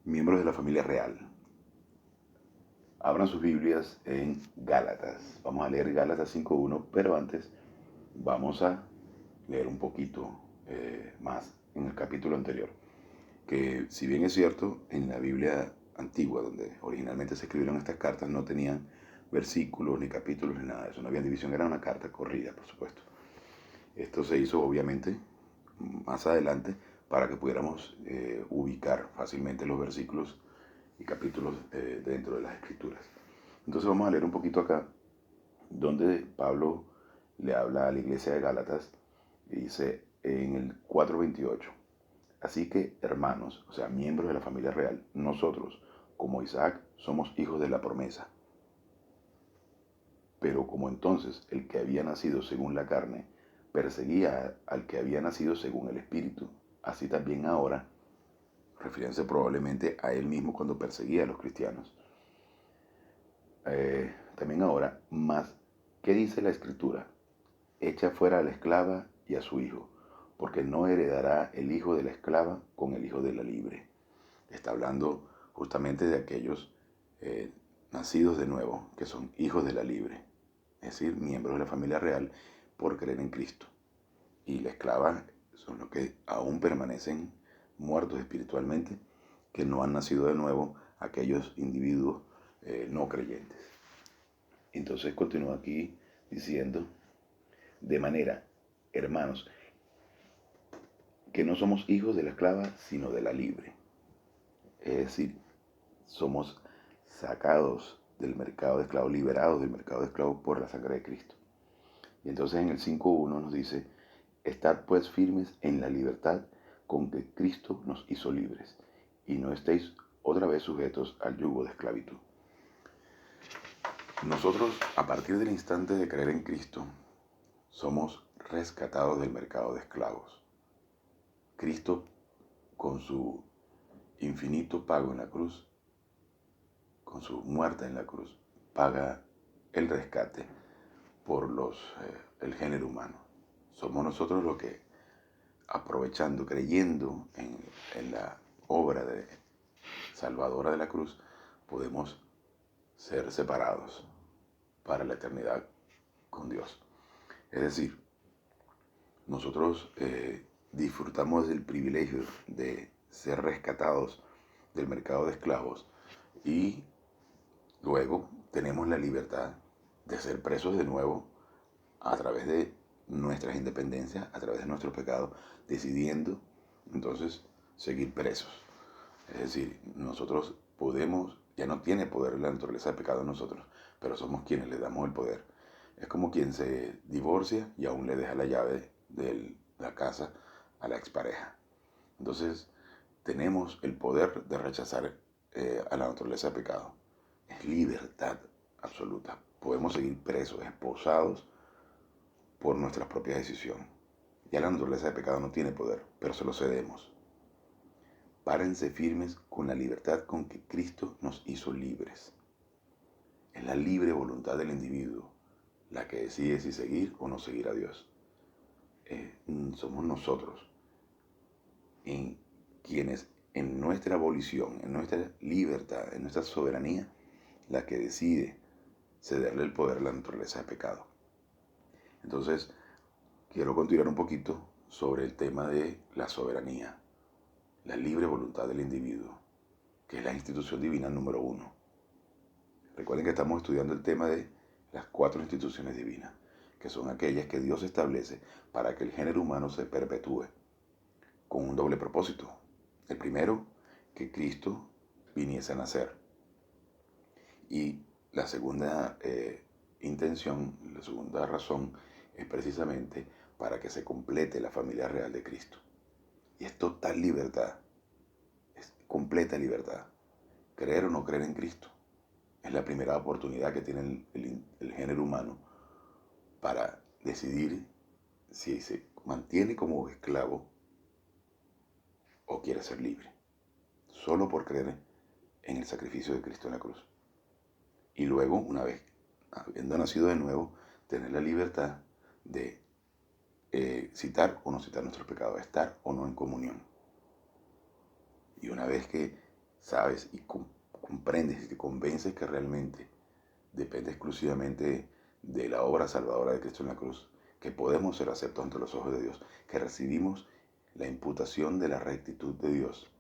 Miembros de la familia real. Abran sus Biblias en Gálatas. Vamos a leer Gálatas 5.1, pero antes vamos a leer un poquito más en el capítulo anterior. Que si bien es cierto, en la Biblia antigua, donde originalmente se escribieron estas cartas, no tenían versículos, ni capítulos, ni nada de eso. No había división, era una carta corrida, por supuesto. Esto se hizo obviamente más adelante para que pudiéramos ubicar fácilmente los versículos y capítulos dentro de las escrituras. Entonces vamos a leer un poquito acá, donde Pablo le habla a la iglesia de Gálatas y dice en el 4:28, así que hermanos, o sea, miembros de la familia real, nosotros, como Isaac, somos hijos de la promesa. Pero como entonces el que había nacido según la carne perseguía al que había nacido según el Espíritu, así también ahora, refiriéndose probablemente a él mismo cuando perseguía a los cristianos, también ahora, más, ¿qué dice la Escritura? Echa fuera a la esclava y a su hijo, porque no heredará el hijo de la esclava con el hijo de la libre. Está hablando justamente de aquellos nacidos de nuevo, que son hijos de la libre, es decir, miembros de la familia real por creer en Cristo. Y la esclava son los que aún permanecen muertos espiritualmente, que no han nacido de nuevo, aquellos individuos no creyentes. Entonces continúa aquí diciendo, de manera, hermanos, que no somos hijos de la esclava, sino de la libre. Es decir, somos sacados del mercado de esclavos, liberados del mercado de esclavos por la sangre de Cristo. Y entonces en el 5.1 nos dice, estad pues firmes en la libertad con que Cristo nos hizo libres, y no estéis otra vez sujetos al yugo de esclavitud. Nosotros, a partir del instante de creer en Cristo, somos rescatados del mercado de esclavos. Cristo, con su infinito pago en la cruz, con su muerte en la cruz, paga el rescate por el género humano. Somos nosotros los que, aprovechando, creyendo en la obra de salvadora de la cruz, podemos ser separados para la eternidad con Dios. Es decir, nosotros disfrutamos del privilegio de ser rescatados del mercado de esclavos y luego tenemos la libertad de ser presos de nuevo a través de nuestras independencias, a través de nuestros pecados, decidiendo entonces seguir presos. Es decir, nosotros podemos, ya no tiene poder la naturaleza de pecado en nosotros, pero somos quienes le damos el poder. Es como quien se divorcia y aún le deja la llave de la casa a la expareja. Entonces, tenemos el poder de rechazar a la naturaleza de pecado. Es libertad absoluta. Podemos seguir presos, esposados por nuestras propias decisiones. Ya la naturaleza de pecado no tiene poder, pero se lo cedemos. Párense firmes con la libertad con que Cristo nos hizo libres. Es la libre voluntad del individuo la que decide si seguir o no seguir a Dios. Somos nosotros en quienes en nuestra abolición, en nuestra libertad, en nuestra soberanía, la que decide cederle el poder a la naturaleza de pecado. Entonces, quiero continuar un poquito sobre el tema de la soberanía, la libre voluntad del individuo, que es la institución divina número 1. Recuerden que estamos estudiando el tema de las 4 instituciones divinas, que son aquellas que Dios establece para que el género humano se perpetúe, con un doble propósito. El primero, que Cristo viniese a nacer. Y la segunda intención, la segunda razón, es precisamente para que se complete la familia real de Cristo. Y es total libertad, es completa libertad. Creer o no creer en Cristo es la primera oportunidad que tiene el género humano para decidir si se mantiene como esclavo o quiere ser libre, solo por creer en el sacrificio de Cristo en la cruz. Y luego, una vez habiendo nacido de nuevo, tener la libertad de citar o no citar nuestros pecados, estar o no en comunión. Y una vez que sabes y comprendes y te convences que realmente depende exclusivamente de la obra salvadora de Cristo en la cruz, que podemos ser aceptos ante los ojos de Dios, que recibimos la imputación de la rectitud de Dios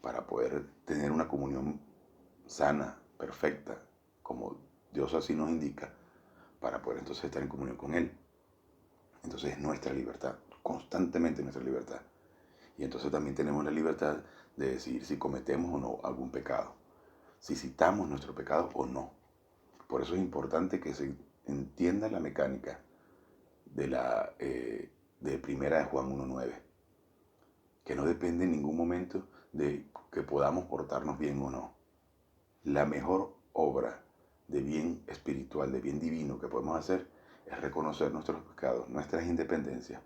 para poder tener una comunión sana, perfecta, como Dios así nos indica, para poder entonces estar en comunión con Él. Entonces es nuestra libertad, constantemente nuestra libertad. Y entonces también tenemos la libertad de decir si cometemos o no algún pecado, si citamos nuestro pecado o no. Por eso es importante que se entienda la mecánica de de primera de Juan 1.9, que no depende en ningún momento de que podamos portarnos bien o no. La mejor obra de bien espiritual, de bien divino que podemos hacer es reconocer nuestros pecados, nuestras independencias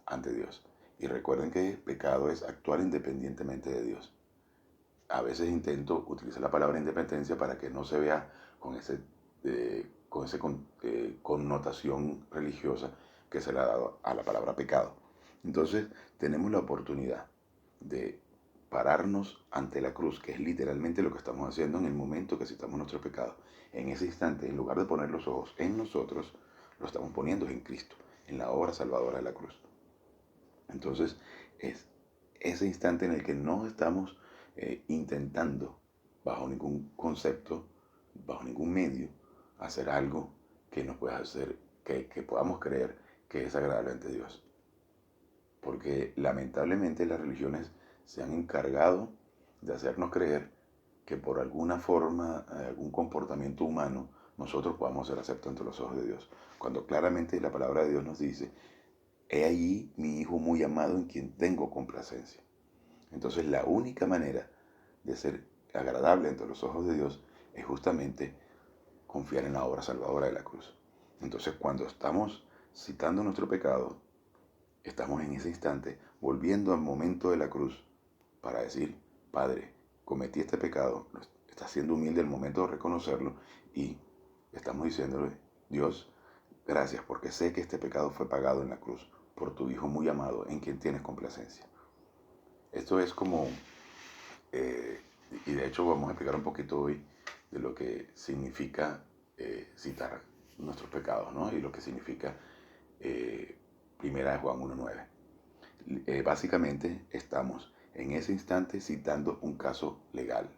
ante Dios. Y recuerden que pecado es actuar independientemente de Dios. A veces intento utilizar la palabra independencia para que no se vea con esa connotación religiosa que se le ha dado a la palabra pecado. Entonces tenemos la oportunidad de pararnos ante la cruz, que es literalmente lo que estamos haciendo en el momento que citamos nuestro pecado. En ese instante, en lugar de poner los ojos en nosotros, lo estamos poniendo en Cristo, en la obra salvadora de la cruz. Entonces es ese instante en el que no estamos intentando, bajo ningún concepto, bajo ningún medio, hacer algo que nos pueda hacer, que podamos creer que es agradable ante Dios. Porque lamentablemente las religiones se han encargado de hacernos creer que por alguna forma, algún comportamiento humano, nosotros podamos ser aceptos ante los ojos de Dios. Cuando claramente la palabra de Dios nos dice, he allí mi Hijo muy amado en quien tengo complacencia. Entonces la única manera de ser agradable ante los ojos de Dios es justamente confiar en la obra salvadora de la cruz. Entonces cuando estamos citando nuestro pecado, estamos en ese instante volviendo al momento de la cruz para decir, Padre, cometí este pecado, está siendo humilde el momento de reconocerlo y estamos diciéndole, Dios, gracias porque sé que este pecado fue pagado en la cruz por tu Hijo muy amado en quien tienes complacencia. Esto es como, eh, y de hecho vamos a explicar un poquito hoy de lo que significa citar nuestros pecados, ¿no? Y lo que significa eh, primera de Juan 1.9. Básicamente estamos en ese instante citando un caso legal.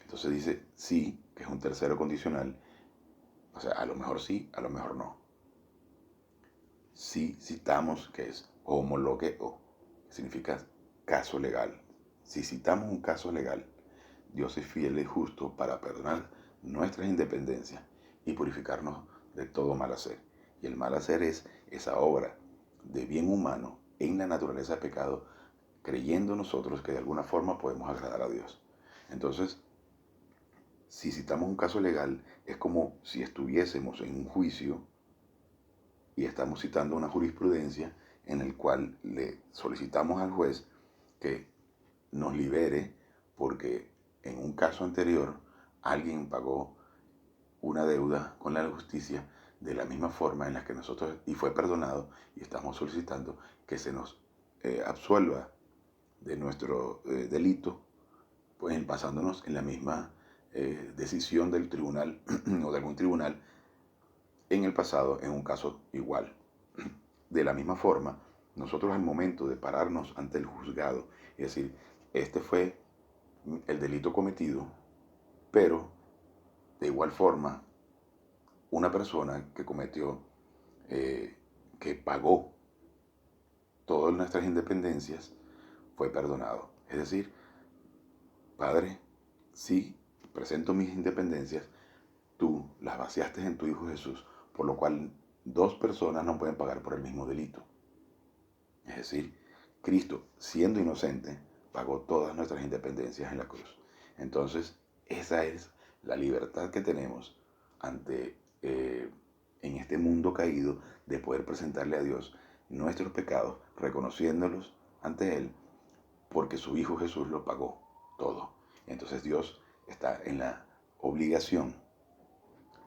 Entonces dice sí, que es un tercero condicional, o sea, a lo mejor sí, a lo mejor no. Si citamos, que es homologueo, que significa caso legal. Si citamos un caso legal, Dios es fiel y justo para perdonar nuestras independencias y purificarnos de todo mal hacer. Y el mal hacer es esa obra de bien humano en la naturaleza de pecado, creyendo nosotros que de alguna forma podemos agradar a Dios. Entonces, si citamos un caso legal, es como si estuviésemos en un juicio y estamos citando una jurisprudencia en el cual le solicitamos al juez que nos libere porque en un caso anterior alguien pagó una deuda con la justicia de la misma forma en la que nosotros, y fue perdonado, y estamos solicitando que se nos absuelva de nuestro delito, pues basándonos en la misma decisión del tribunal o de algún tribunal en el pasado en un caso igual. De la misma forma, nosotros al momento de pararnos ante el juzgado y decir, este fue el delito cometido, pero de igual forma, una persona que cometió, que pagó todas nuestras independencias, fue perdonado. Es decir, Padre, sí, presento mis independencias, tú las vaciaste en tu Hijo Jesús, por lo cual dos personas no pueden pagar por el mismo delito. Es decir, Cristo, siendo inocente, pagó todas nuestras independencias en la cruz. Entonces, esa es la libertad que tenemos ante, en este mundo caído, de poder presentarle a Dios nuestros pecados, reconociéndolos ante Él, porque su Hijo Jesús lo pagó todo. Entonces Dios está en la obligación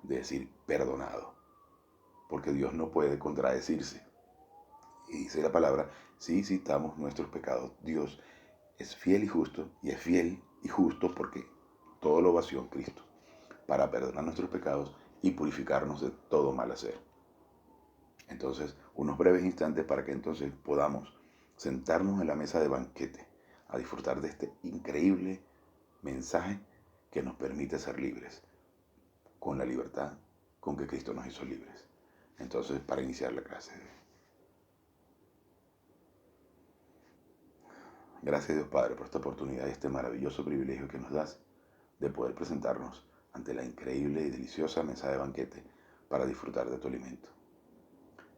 de decir perdonado, porque Dios no puede contradecirse. Y dice la palabra, si citamos nuestros pecados, Dios es fiel y es fiel y justo porque todo lo vació en Cristo, para perdonar nuestros pecados y purificarnos de todo mal hacer. Entonces, unos breves instantes para que entonces podamos sentarnos en la mesa de banquete a disfrutar de este increíble mensaje que nos permite ser libres, con la libertad con que Cristo nos hizo libres. Entonces, para iniciar la clase. Gracias Dios Padre por esta oportunidad y este maravilloso privilegio que nos das de poder presentarnos ante la increíble y deliciosa mesa de banquete para disfrutar de tu alimento.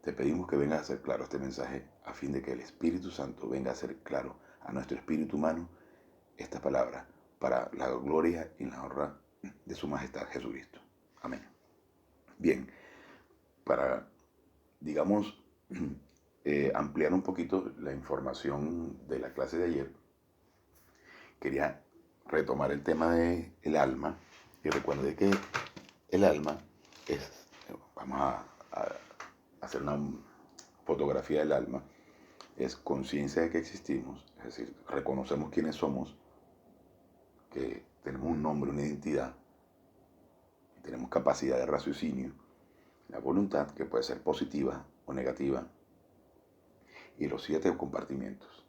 Te pedimos que vengas a hacer claro este mensaje a fin de que el Espíritu Santo venga a hacer claro a nuestro espíritu humano esta palabra para la gloria y la honra de su majestad Jesucristo. Amén. Bien, para, digamos, ampliar un poquito la información de la clase de ayer, quería retomar el tema del alma y recuerde que el alma es, vamos a hacer una fotografía del alma, es conciencia de que existimos, es decir, reconocemos quiénes somos, que tenemos un nombre, una identidad, tenemos capacidad de raciocinio, la voluntad que puede ser positiva o negativa, y los 7 compartimientos,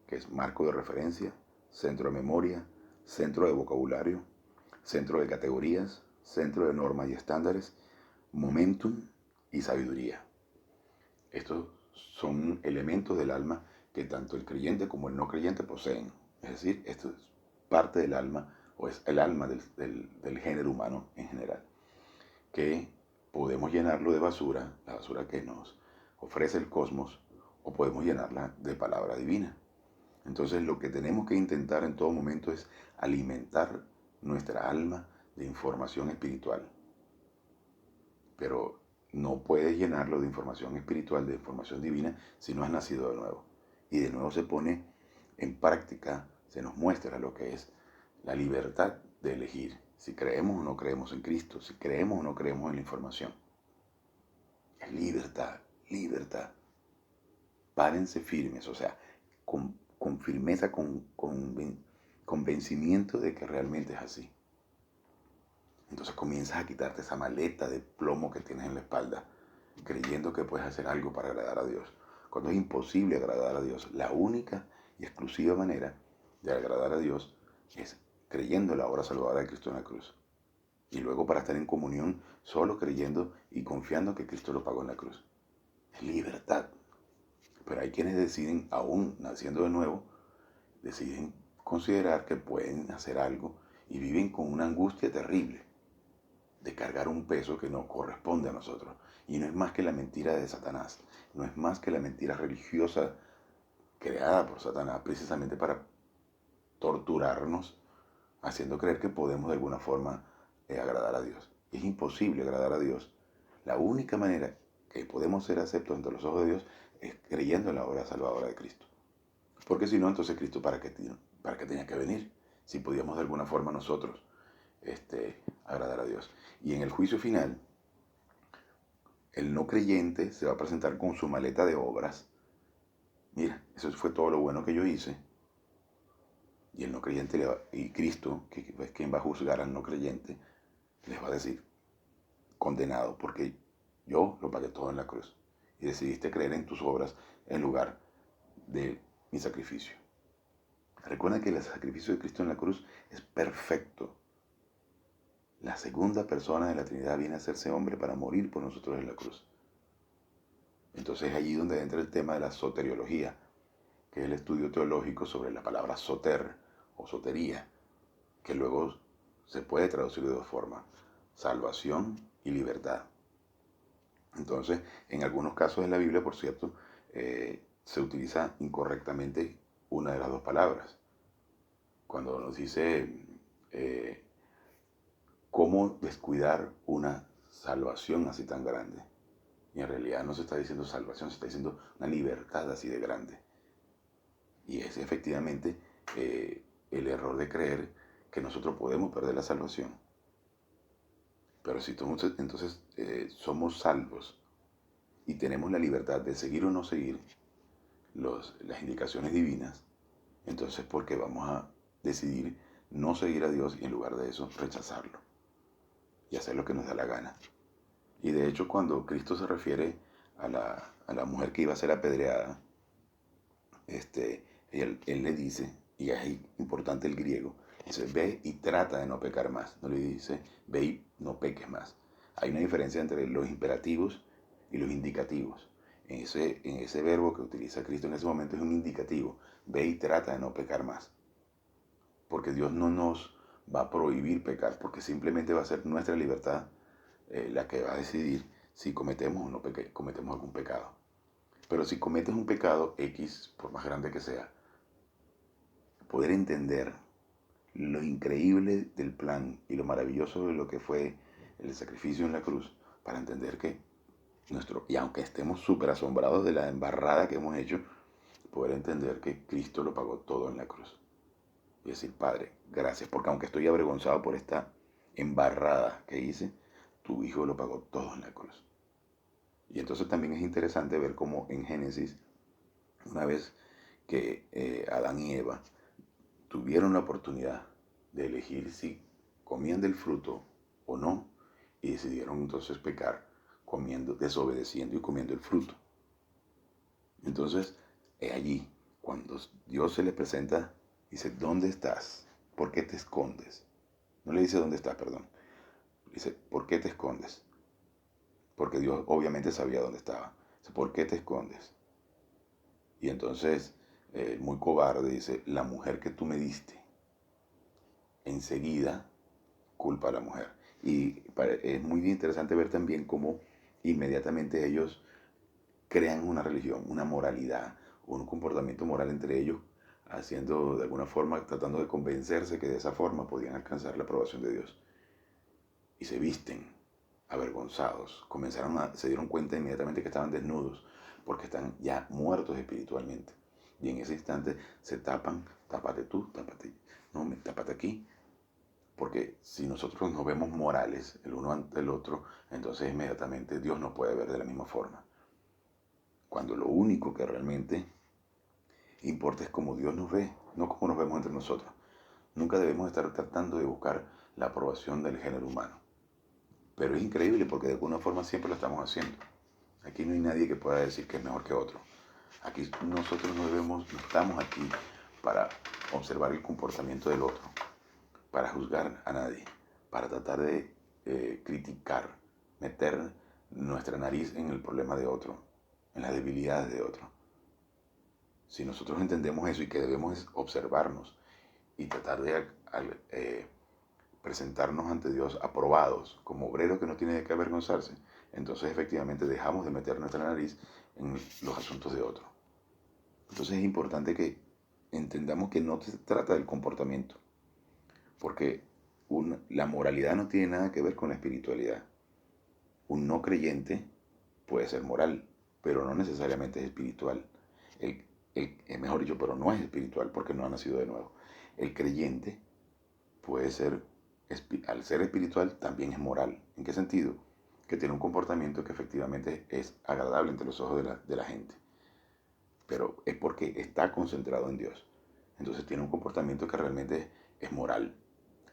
que es marco de referencia, centro de memoria, centro de vocabulario, centro de categorías, centro de normas y estándares, momentum y sabiduría. Estos son elementos del alma que tanto el creyente como el no creyente poseen. Es decir, esto es parte del alma, o es el alma del género humano en general, que podemos llenarlo de basura, la basura que nos ofrece el cosmos, o podemos llenarla de palabra divina. Entonces lo que tenemos que intentar en todo momento es alimentar nuestra alma de información espiritual. Pero no puedes llenarlo de información espiritual, de información divina, si no has nacido de nuevo. Y de nuevo se pone en práctica, se nos muestra lo que es la libertad de elegir si creemos o no creemos en Cristo, si creemos o no creemos en la información. Es libertad, libertad. Párense firmes, o sea, con firmeza, con convencimiento de que realmente es así. Entonces comienzas a quitarte esa maleta de plomo que tienes en la espalda, creyendo que puedes hacer algo para agradar a Dios, cuando es imposible agradar a Dios. La única y exclusiva manera de agradar a Dios es creyendo en la obra salvadora de Cristo en la cruz. Y luego para estar en comunión, solo creyendo y confiando que Cristo lo pagó en la cruz. Es libertad. Pero hay quienes deciden, aún naciendo de nuevo, deciden considerar que pueden hacer algo y viven con una angustia terrible de cargar un peso que no corresponde a nosotros. Y no es más que la mentira de Satanás, no es más que la mentira religiosa creada por Satanás precisamente para torturarnos, haciendo creer que podemos de alguna forma agradar a Dios. Es imposible agradar a Dios. La única manera que podemos ser aceptos ante los ojos de Dios es creyendo en la obra salvadora de Cristo. Porque si no, entonces Cristo ¿para qué tenía que venir? Si podíamos de alguna forma nosotros agradar a Dios. Y en el juicio final, el no creyente se va a presentar con su maleta de obras. Mira, eso fue todo lo bueno que yo hice. Y el no creyente y Cristo, que es quien va a juzgar al no creyente, les va a decir, condenado, porque yo lo pagué todo en la cruz. Y decidiste creer en tus obras en lugar de mi sacrificio. Recuerda que el sacrificio de Cristo en la cruz es perfecto. La segunda persona de la Trinidad viene a hacerse hombre para morir por nosotros en la cruz. Entonces es allí donde entra el tema de la soteriología, que es el estudio teológico sobre la palabra soter o sotería, que luego se puede traducir de dos formas, salvación y libertad. Entonces, en algunos casos en la Biblia, por cierto, se utiliza incorrectamente una de las dos palabras. Cuando nos dice cómo descuidar una salvación así tan grande. Y en realidad no se está diciendo salvación, se está diciendo una libertad así de grande. Y es efectivamente el error de creer que nosotros podemos perder la salvación. Pero si entonces somos salvos y tenemos la libertad de seguir o no seguir las indicaciones divinas, Entonces, ¿por qué vamos a decidir no seguir a Dios y en lugar de eso rechazarlo y hacer lo que nos da la gana? Y de hecho, cuando Cristo se refiere a la mujer que iba a ser apedreada, él le dice, y es importante el griego, dice, ve y trata de no pecar más. No le dice, ve y no peques más. Hay una diferencia entre los imperativos y los indicativos. En ese verbo que utiliza Cristo en ese momento es un indicativo. Ve y trata de no pecar más. Porque Dios no nos va a prohibir pecar, porque simplemente va a ser nuestra libertad la que va a decidir si cometemos o no cometemos algún pecado. Pero si cometes un pecado X, por más grande que sea, poder entender lo increíble del plan y lo maravilloso de lo que fue el sacrificio en la cruz, para entender que y aunque estemos súper asombrados de la embarrada que hemos hecho, poder entender que Cristo lo pagó todo en la cruz. Y decir, Padre, gracias, porque aunque estoy avergonzado por esta embarrada que hice, tu Hijo lo pagó todo en la cruz. Y entonces también es interesante ver cómo en Génesis, una vez que Adán y Eva tuvieron la oportunidad de elegir si comían del fruto o no, y decidieron entonces pecar comiendo, desobedeciendo y comiendo el fruto. Entonces, es allí, cuando Dios se le presenta, dice, ¿dónde estás? ¿Por qué te escondes? No le dice dónde estás, perdón. Dice, ¿por qué te escondes? Porque Dios obviamente sabía dónde estaba. Dice, ¿por qué te escondes? Y entonces, muy cobarde, dice, la mujer que tú me diste, enseguida culpa a la mujer. Y es muy interesante ver también cómo inmediatamente ellos crean una religión, una moralidad, un comportamiento moral entre ellos, haciendo de alguna forma, tratando de convencerse que de esa forma podían alcanzar la aprobación de Dios. Y se visten avergonzados, se dieron cuenta inmediatamente que estaban desnudos, porque están ya muertos espiritualmente. Y en ese instante se tapan, tápate tú, tápate, no, tápate aquí, porque si nosotros nos vemos morales el uno ante el otro, entonces inmediatamente Dios nos puede ver de la misma forma. Cuando lo único que realmente importa es cómo Dios nos ve, no cómo nos vemos entre nosotros. Nunca debemos estar tratando de buscar la aprobación del género humano. Pero es increíble porque de alguna forma siempre lo estamos haciendo. Aquí no hay nadie que pueda decir que es mejor que otro. Aquí nosotros no estamos aquí para observar el comportamiento del otro, para juzgar a nadie, para tratar de criticar, meter nuestra nariz en el problema de otro, en las debilidades de otro. Si nosotros entendemos eso y que debemos observarnos y tratar de presentarnos ante Dios aprobados, como obreros que no tienen de qué avergonzarse, entonces efectivamente dejamos de meter nuestra nariz en los asuntos de otro. Entonces es importante que entendamos que no se trata del comportamiento, porque la moralidad no tiene nada que ver con la espiritualidad. Un no creyente puede ser moral, pero no necesariamente es espiritual. Mejor dicho, pero no es espiritual porque no ha nacido de nuevo. El creyente puede ser, al ser espiritual, también es moral. ¿En qué sentido? Que tiene un comportamiento que efectivamente es agradable ante los ojos de la gente. Pero es porque está concentrado en Dios. Entonces tiene un comportamiento que realmente es moral.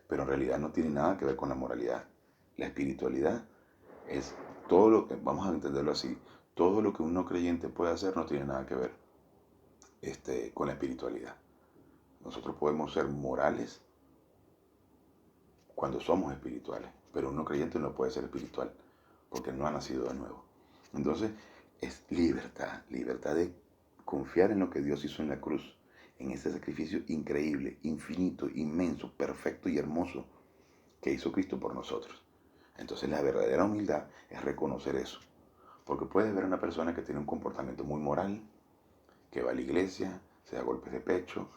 Pero en realidad no tiene nada que ver con la moralidad. La espiritualidad es todo lo que, vamos a entenderlo así, todo lo que un no creyente puede hacer no tiene nada que ver con la espiritualidad. Nosotros podemos ser morales cuando somos espirituales, pero un no creyente no puede ser espiritual porque no ha nacido de nuevo. Entonces es libertad, libertad de confiar en lo que Dios hizo en la cruz, en ese sacrificio increíble, infinito, inmenso, perfecto y hermoso que hizo Cristo por nosotros. Entonces la verdadera humildad es reconocer eso, porque puedes ver a una persona que tiene un comportamiento muy moral, que va a la iglesia, se da golpes de pecho,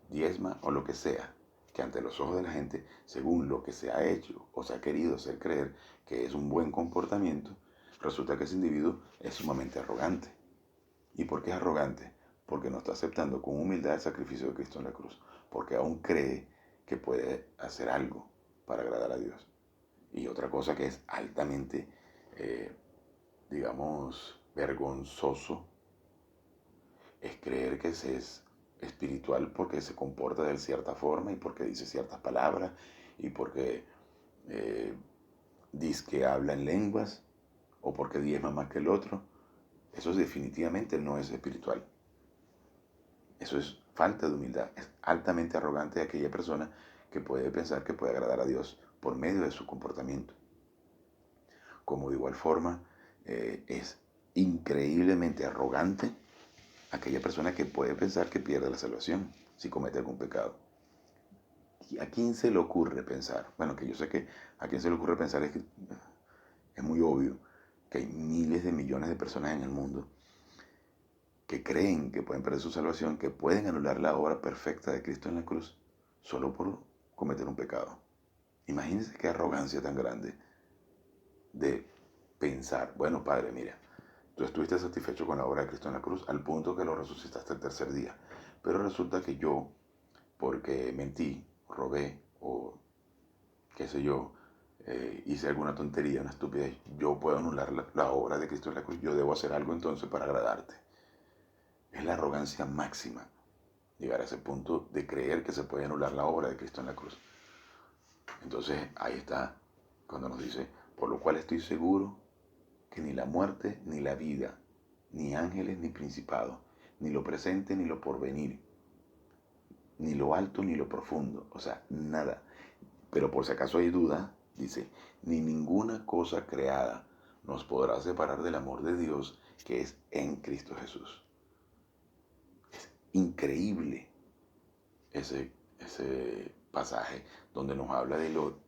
diezma o lo que sea, que ante los ojos de la gente, según lo que se ha hecho o se ha querido hacer creer que es un buen comportamiento, resulta que ese individuo es sumamente arrogante. ¿Y por qué es arrogante? Porque no está aceptando con humildad el sacrificio de Cristo en la cruz, porque aún cree que puede hacer algo para agradar a Dios. Y otra cosa que es altamente, digamos, vergonzoso, es creer que se es espiritual porque se comporta de cierta forma y porque dice ciertas palabras y porque eh, dice que habla en lenguas o porque diezma más que el otro. Eso definitivamente no es espiritual. Eso es falta de humildad. Es altamente arrogante de aquella persona que puede pensar que puede agradar a Dios por medio de su comportamiento. Como de igual forma es increíblemente arrogante aquella persona que puede pensar que pierde la salvación si comete algún pecado. ¿Y a quién se le ocurre pensar? Bueno, que yo sé que a quién se le ocurre pensar es que es muy obvio que hay miles de millones de personas en el mundo que creen que pueden perder su salvación, que pueden anular la obra perfecta de Cristo en la cruz solo por cometer un pecado. Imagínense qué arrogancia tan grande de pensar, bueno, Padre, mira, tú estuviste satisfecho con la obra de Cristo en la cruz al punto que lo resucitaste el tercer día, pero resulta que yo, porque mentí, robé o qué sé yo, hice alguna tontería, una estupidez, yo puedo anular la obra de Cristo en la cruz, yo debo hacer algo entonces para agradarte. Es la arrogancia máxima llegar a ese punto de creer que se puede anular la obra de Cristo en la cruz. Entonces ahí está cuando nos dice, por lo cual estoy seguro que ni la muerte ni la vida, ni ángeles ni principados, ni lo presente ni lo porvenir, ni lo alto ni lo profundo, o sea, nada. Pero por si acaso hay duda, dice, ni ninguna cosa creada nos podrá separar del amor de Dios que es en Cristo Jesús. Es increíble ese pasaje donde nos habla de lo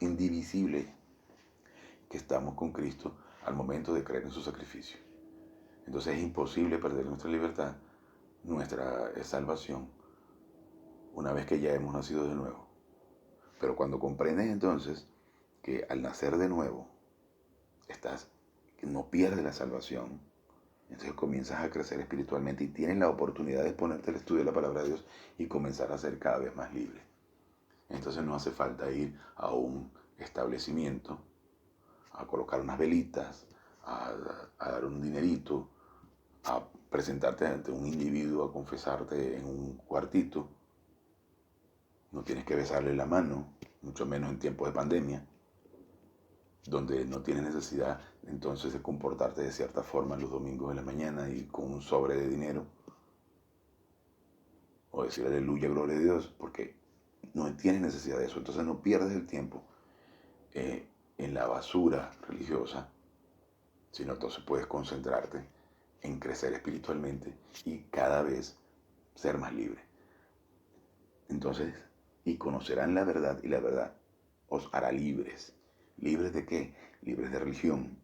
indivisible que estamos con Cristo al momento de creer en su sacrificio. Entonces es imposible perder nuestra libertad, nuestra salvación, una vez que ya hemos nacido de nuevo. Pero cuando comprendes entonces que al nacer de nuevo no pierdes la salvación, entonces comienzas a crecer espiritualmente y tienes la oportunidad de ponerte al estudio de la palabra de Dios y comenzar a ser cada vez más libre. Entonces no hace falta ir a un establecimiento a colocar unas velitas, a dar un dinerito, a presentarte ante un individuo, a confesarte en un cuartito. No tienes que besarle la mano, mucho menos en tiempos de pandemia, donde no tienes necesidad entonces de comportarte de cierta forma los domingos de la mañana y con un sobre de dinero, o decir aleluya, gloria a Dios, porque no tienes necesidad de eso. Entonces no pierdes el tiempo en la basura religiosa, sino entonces puedes concentrarte en crecer espiritualmente y cada vez ser más libre. Entonces, y conocerán la verdad y la verdad os hará libres. ¿Libres de qué? Libres de religión,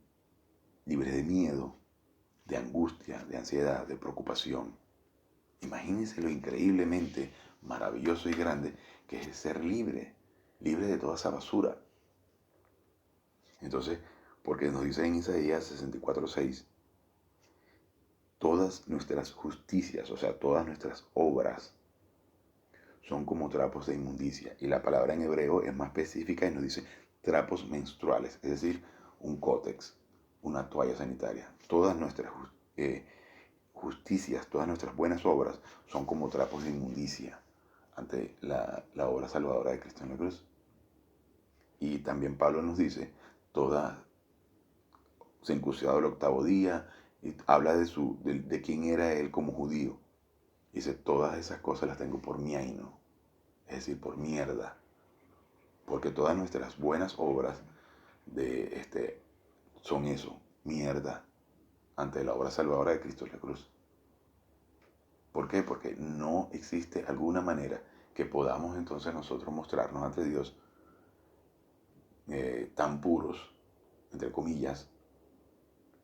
libres de miedo, de angustia, de ansiedad, de preocupación. Imagínense lo increíblemente maravilloso y grande que es ser libre, libre de toda esa basura. Entonces, porque nos dice en Isaías 64:6, todas nuestras justicias, o sea, todas nuestras obras, son como trapos de inmundicia. Y la palabra en hebreo es más específica y nos dice trapos menstruales, es decir, un cótex, una toalla sanitaria. Todas nuestras justicias, todas nuestras buenas obras son como trapos de inmundicia ante la obra salvadora de Cristo en la cruz. Y también Pablo nos dice, toda circuncidado el octavo día, y habla de quién era él como judío. Dice, todas esas cosas las tengo por miaino, es decir, por mierda. Porque todas nuestras buenas obras son eso, mierda, ante la obra salvadora de Cristo en la cruz. ¿Por qué? Porque no existe alguna manera que podamos entonces nosotros mostrarnos ante Dios tan puros, entre comillas,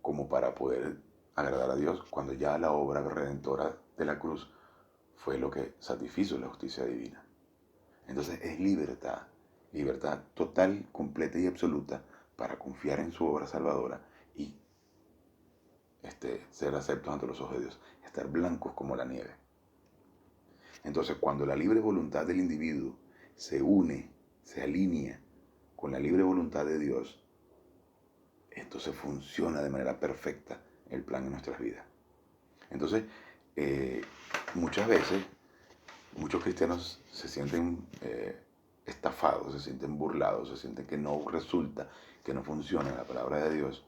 como para poder agradar a Dios cuando ya la obra redentora de la cruz fue lo que satisfizo la justicia divina. Entonces es libertad, libertad total, completa y absoluta para confiar en su obra salvadora y ser aceptos ante los ojos de Dios, estar blancos como la nieve. Entonces cuando la libre voluntad del individuo se une, se alinea con la libre voluntad de Dios, entonces funciona de manera perfecta el plan en nuestras vidas. Entonces, eh, muchas veces muchos cristianos se sienten estafados, se sienten burlados, se sienten que no resulta, que no funciona la palabra de Dios,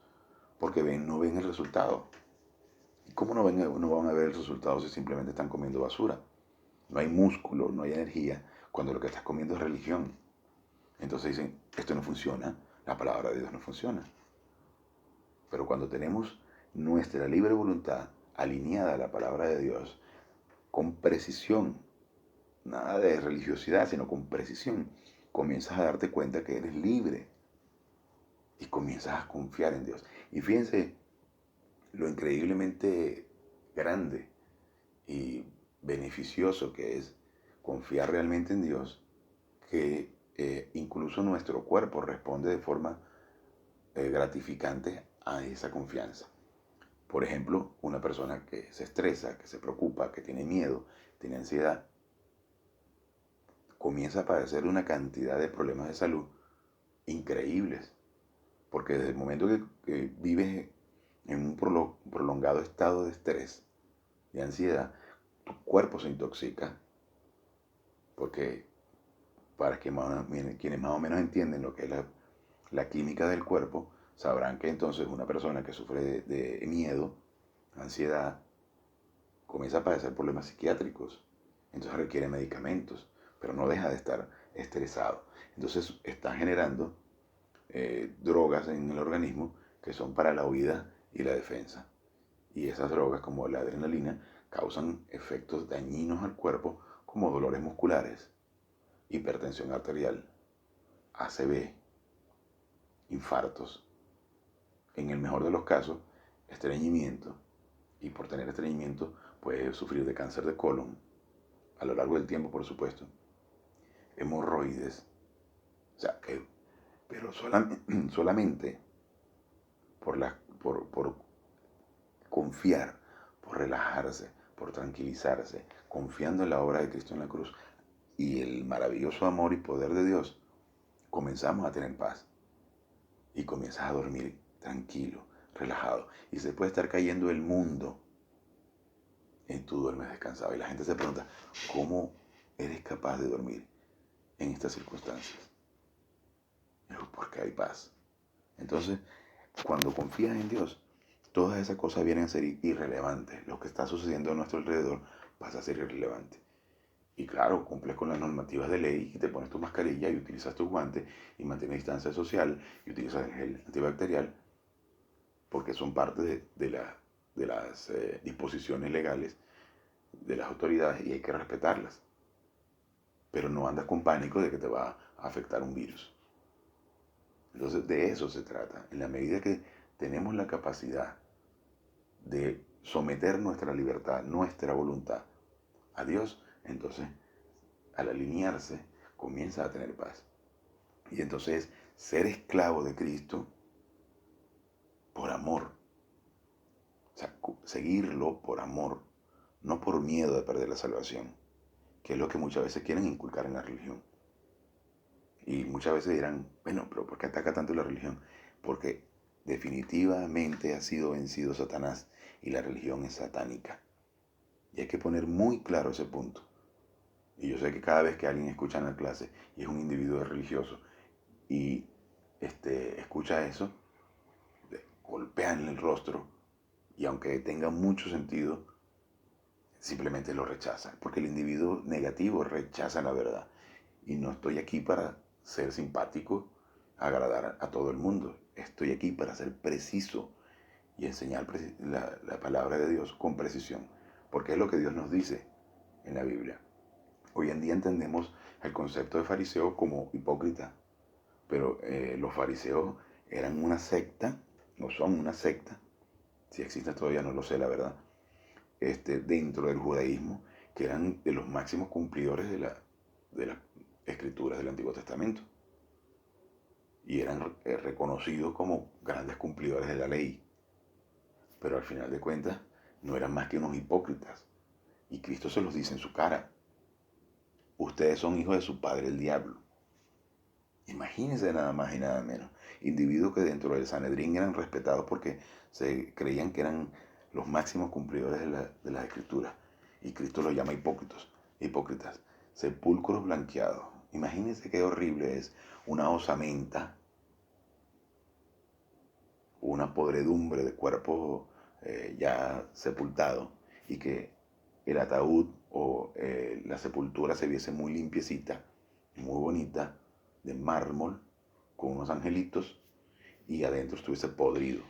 porque no ven el resultado. ¿Y cómo no van a ver el resultado si simplemente están comiendo basura? No hay músculo, no hay energía, cuando lo que estás comiendo es religión. Entonces dicen, esto no funciona, la palabra de Dios no funciona. Pero cuando tenemos nuestra libre voluntad alineada a la palabra de Dios, con precisión, nada de religiosidad, sino con precisión, comienzas a darte cuenta que eres libre y comienzas a confiar en Dios. Y fíjense lo increíblemente grande y beneficioso que es confiar realmente en Dios, que incluso nuestro cuerpo responde de forma gratificante a esa confianza. Por ejemplo, una persona que se estresa, que se preocupa, que tiene miedo, tiene ansiedad, comienza a padecer una cantidad de problemas de salud increíbles, porque desde el momento que vives en un prolongado estado de estrés, de ansiedad, tu cuerpo se intoxica, porque para quienes más o menos entienden lo que es la química del cuerpo, sabrán que entonces una persona que sufre de miedo, ansiedad, comienza a padecer problemas psiquiátricos, entonces requiere medicamentos, pero no deja de estar estresado. Entonces está generando drogas en el organismo que son para la huida y la defensa. Y esas drogas, como la adrenalina, causan efectos dañinos al cuerpo como dolores musculares, hipertensión arterial, ACV, infartos, en el mejor de los casos, estreñimiento, y por tener estreñimiento puede sufrir de cáncer de colon, a lo largo del tiempo por supuesto, hemorroides, o sea, pero solamente por confiar, por relajarse, por tranquilizarse, confiando en la obra de Cristo en la cruz y el maravilloso amor y poder de Dios, comenzamos a tener paz y comienzas a dormir tranquilo, relajado. Y se puede estar cayendo el mundo y tú duermes descansado. Y la gente se pregunta, ¿cómo eres capaz de dormir en estas circunstancias? Porque hay paz. Entonces, cuando confías en Dios, todas esas cosas vienen a ser irrelevantes. Lo que está sucediendo a nuestro alrededor pasa a ser irrelevante. Y claro, cumples con las normativas de ley y te pones tu mascarilla y utilizas tus guantes y mantienes distancia social y utilizas el gel antibacterial porque son parte de las disposiciones legales de las autoridades y hay que respetarlas. Pero no andas con pánico de que te va a afectar un virus. Entonces de eso se trata. En la medida que tenemos la capacidad de someter nuestra libertad, nuestra voluntad a Dios, entonces al alinearse comienza a tener paz. Y entonces ser esclavo de Cristo por amor. O sea, seguirlo por amor, no por miedo de perder la salvación, que es lo que muchas veces quieren inculcar en la religión. Y muchas veces dirán, bueno, pero ¿por qué ataca tanto la religión? Porque definitivamente ha sido vencido Satanás y la religión es satánica. Y hay que poner muy claro ese punto. Y yo sé que cada vez que alguien escucha en la clase y es un individuo religioso y escucha eso, golpean el rostro y aunque tenga mucho sentido, simplemente lo rechazan. Porque el individuo negativo rechaza la verdad. Y no estoy aquí para ser simpático, agradar a todo el mundo. Estoy aquí para ser preciso y enseñar la palabra de Dios con precisión. Porque es lo que Dios nos dice en la Biblia. Hoy en día entendemos el concepto de fariseo como hipócrita, pero los fariseos eran una secta, o son una secta, si existe todavía no lo sé la verdad, dentro del judaísmo, que eran de los máximos cumplidores de las escrituras del Antiguo Testamento y eran reconocidos como grandes cumplidores de la ley, pero al final de cuentas no eran más que unos hipócritas y Cristo se los dice en su cara: ustedes son hijos de su padre el diablo. Imagínense nada más y nada menos. Individuos que dentro del Sanedrín eran respetados porque se creían que eran los máximos cumplidores de las escrituras. Y Cristo los llama hipócritas, sepulcros blanqueados. Imagínense qué horrible es una osamenta, una podredumbre de cuerpo ya sepultado, y que el ataúd o la sepultura se viese muy limpiecita, muy bonita, de mármol, con unos angelitos, y adentro estuviese podrido.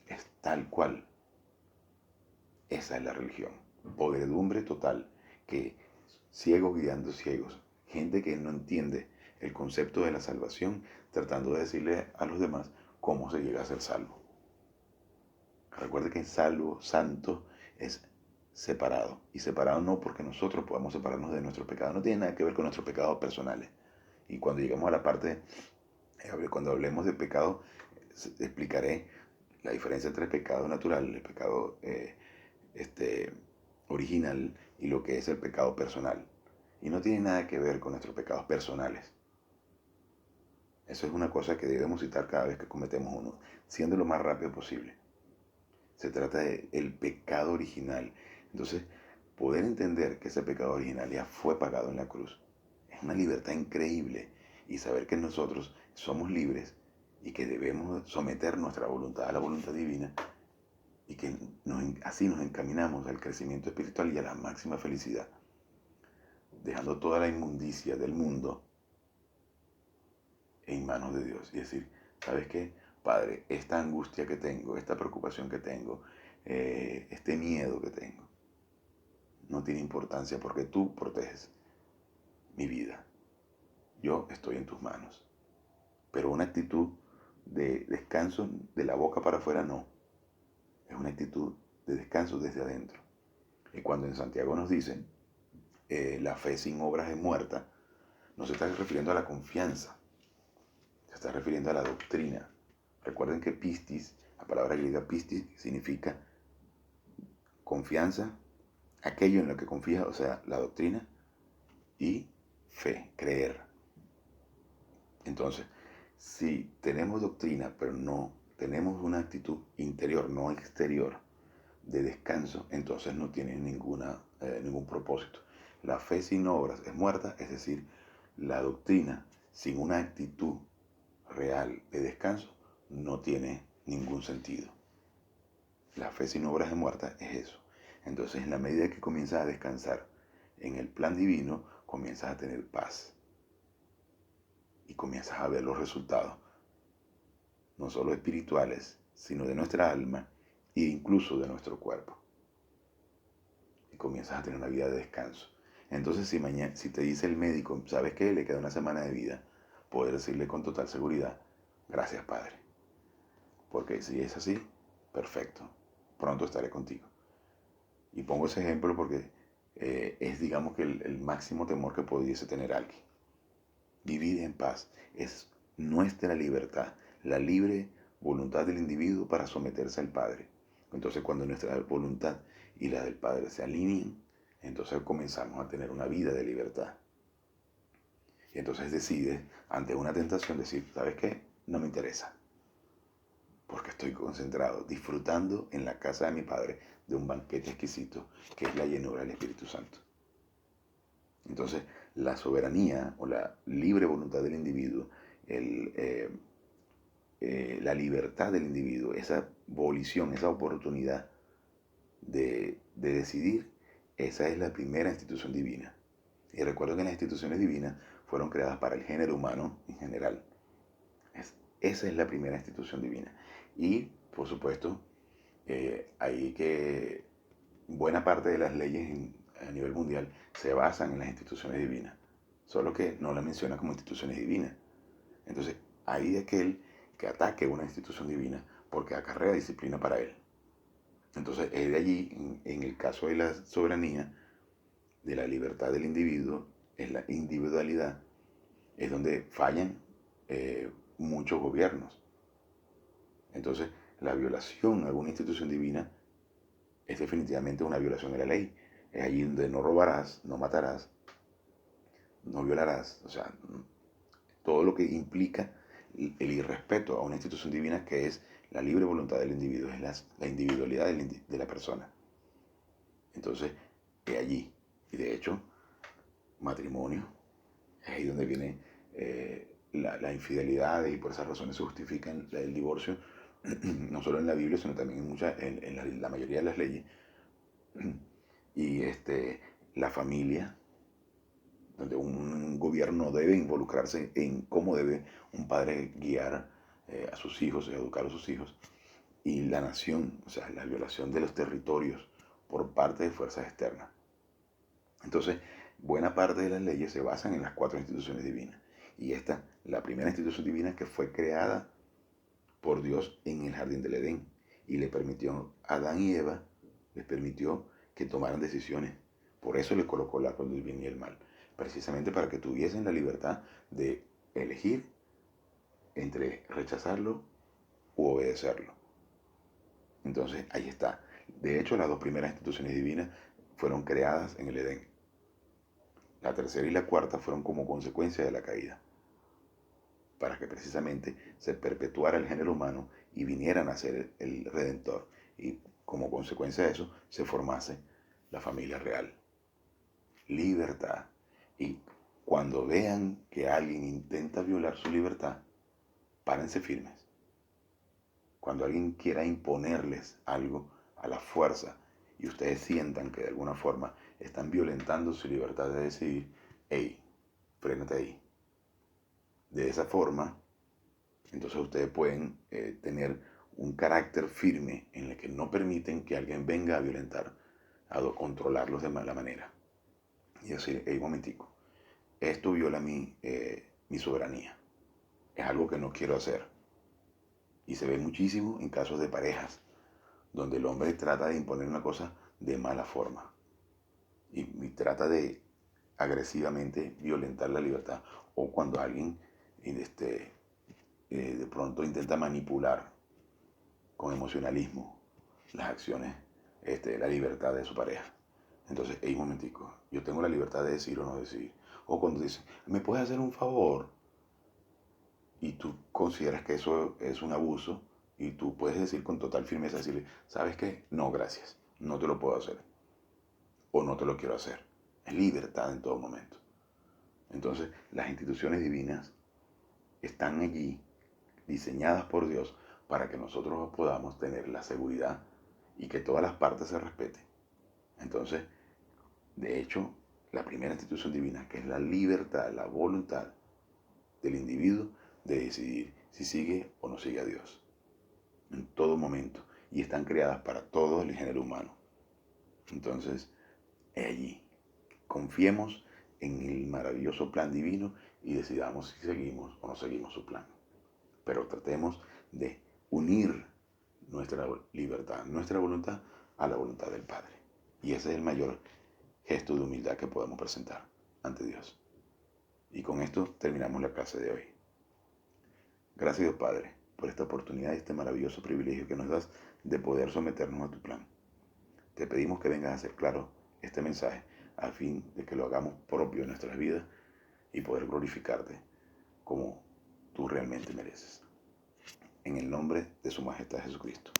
Es tal cual. Esa es la religión. Podredumbre total, que ciegos guiando ciegos. Gente que no entiende el concepto de la salvación, tratando de decirle a los demás cómo se llega a ser salvo. Recuerde que salvo, santo, es separado. Y separado no porque nosotros podamos separarnos de nuestros pecados. No tiene nada que ver con nuestros pecados personales. Y cuando lleguemos a la parte, cuando hablemos de pecado, explicaré la diferencia entre el pecado natural, el pecado original, y lo que es el pecado personal. Y no tiene nada que ver con nuestros pecados personales. Eso es una cosa que debemos citar cada vez que cometemos uno, siendo lo más rápido posible. Se trata del pecado original. Entonces, poder entender que ese pecado original ya fue pagado en la cruz es una libertad increíble, y saber que nosotros somos libres y que debemos someter nuestra voluntad a la voluntad divina, y que así nos encaminamos al crecimiento espiritual y a la máxima felicidad, dejando toda la inmundicia del mundo en manos de Dios. Y decir, ¿sabes qué? Padre, esta angustia que tengo, esta preocupación que tengo, este miedo que tengo, no tiene importancia porque tú proteges mi vida. Yo estoy en tus manos. Pero una actitud de descanso de la boca para afuera no. Es una actitud de descanso desde adentro. Y cuando en Santiago nos dicen, la fe sin obras es muerta, no se está refiriendo a la confianza, se está refiriendo a la doctrina. Recuerden que pistis, la palabra griega pistis, significa confianza, aquello en lo que confías, o sea, la doctrina, y fe, creer. Entonces, si tenemos doctrina, pero no tenemos una actitud interior, no exterior, de descanso, entonces no tiene ningún propósito. La fe sin obras es muerta, es decir, la doctrina sin una actitud real de descanso no tiene ningún sentido. La fe sin obras es muerta, es eso. Entonces, en la medida que comienzas a descansar en el plan divino, comienzas a tener paz y comienzas a ver los resultados, no solo espirituales, sino de nuestra alma e incluso de nuestro cuerpo. Y comienzas a tener una vida de descanso. Entonces, si te dice el médico, ¿sabes qué? Le queda una semana de vida, poder decirle con total seguridad, gracias, Padre. Porque si es así, perfecto, pronto estaré contigo. Y pongo ese ejemplo porque es, digamos, que el máximo temor que pudiese tener alguien. Vivir en paz es nuestra libertad, la libre voluntad del individuo para someterse al Padre. Entonces, cuando nuestra voluntad y la del Padre se alineen, entonces comenzamos a tener una vida de libertad. Y entonces decides, ante una tentación, decir, ¿sabes qué? No me interesa. Porque estoy concentrado, disfrutando en la casa de mi Padre de un banquete exquisito, que es la llenura del Espíritu Santo. Entonces, la soberanía o la libre voluntad del individuo, la libertad del individuo, esa volición, esa oportunidad de decidir, esa es la primera institución divina. Y recuerdo que las instituciones divinas fueron creadas para el género humano en general. Esa es la primera institución divina. Y, por supuesto, hay que buena parte de las leyes a nivel mundial se basan en las instituciones divinas, solo que no las menciona como instituciones divinas. Entonces, hay de aquel que ataque una institución divina porque acarrea disciplina para él. Entonces, es de allí, en el caso de la soberanía, de la libertad del individuo, es la individualidad, es donde fallan muchos gobiernos. Entonces, la violación a alguna institución divina es definitivamente una violación de la ley. Es allí donde no robarás, no matarás, no violarás. O sea, todo lo que implica el irrespeto a una institución divina, que es La libre voluntad del individuo es la individualidad de la persona. Entonces, es allí. Y de hecho, matrimonio, es ahí donde viene la infidelidad, y por esas razones se justifica el divorcio, no solo en la Biblia, sino también en la mayoría de las leyes. Y la familia, donde un gobierno debe involucrarse en cómo debe un padre guiar a sus hijos, educar a sus hijos, y la nación, o sea, la violación de los territorios por parte de fuerzas externas. Entonces, buena parte de las leyes se basan en las 4 instituciones divinas. Y esta, la primera institución divina que fue creada por Dios en el jardín del Edén, y le permitió a Adán y Eva, les permitió que tomaran decisiones. Por eso le colocó el árbol del bien y el mal, precisamente para que tuviesen la libertad de elegir entre rechazarlo u obedecerlo. Entonces, ahí está. De hecho, las 2 primeras instituciones divinas fueron creadas en el Edén. La tercera y la cuarta fueron como consecuencia de la caída, para que precisamente se perpetuara el género humano y vinieran a ser el Redentor. Y como consecuencia de eso se formase la familia real. Libertad. Y cuando vean que alguien intenta violar su libertad, párense firmes. Cuando alguien quiera imponerles algo a la fuerza y ustedes sientan que de alguna forma están violentando su libertad de decidir, hey, frénate ahí. De esa forma, entonces ustedes pueden tener un carácter firme en el que no permiten que alguien venga a violentar, a controlarlos de mala manera. Y decir, hey, momentico, esto viola mi soberanía. Es algo que no quiero hacer. Y se ve muchísimo en casos de parejas, donde el hombre trata de imponer una cosa de mala forma. Y trata de agresivamente violentar la libertad. O cuando alguien de pronto intenta manipular con emocionalismo las acciones, la libertad de su pareja. Entonces, hey, un momentico, yo tengo la libertad de decir o no decir. O cuando dice, ¿me puedes hacer un favor? Y tú consideras que eso es un abuso, y tú puedes decir con total firmeza, decirle, ¿sabes qué? No, gracias, no te lo puedo hacer. O no te lo quiero hacer. Es libertad en todo momento. Entonces, las instituciones divinas están allí, diseñadas por Dios, para que nosotros podamos tener la seguridad y que todas las partes se respeten. Entonces, de hecho, la primera institución divina, que es la libertad, la voluntad del individuo de decidir si sigue o no sigue a Dios, en todo momento, y están creadas para todo el género humano. Entonces, allí, confiemos en el maravilloso plan divino y decidamos si seguimos o no seguimos su plan. Pero tratemos de unir nuestra libertad, nuestra voluntad, a la voluntad del Padre. Y ese es el mayor gesto de humildad que podemos presentar ante Dios. Y con esto terminamos la clase de hoy. Gracias, Dios Padre, por esta oportunidad y este maravilloso privilegio que nos das de poder someternos a tu plan. Te pedimos que vengas a hacer claro este mensaje a fin de que lo hagamos propio en nuestras vidas y poder glorificarte como tú realmente mereces. En el nombre de su Majestad Jesucristo.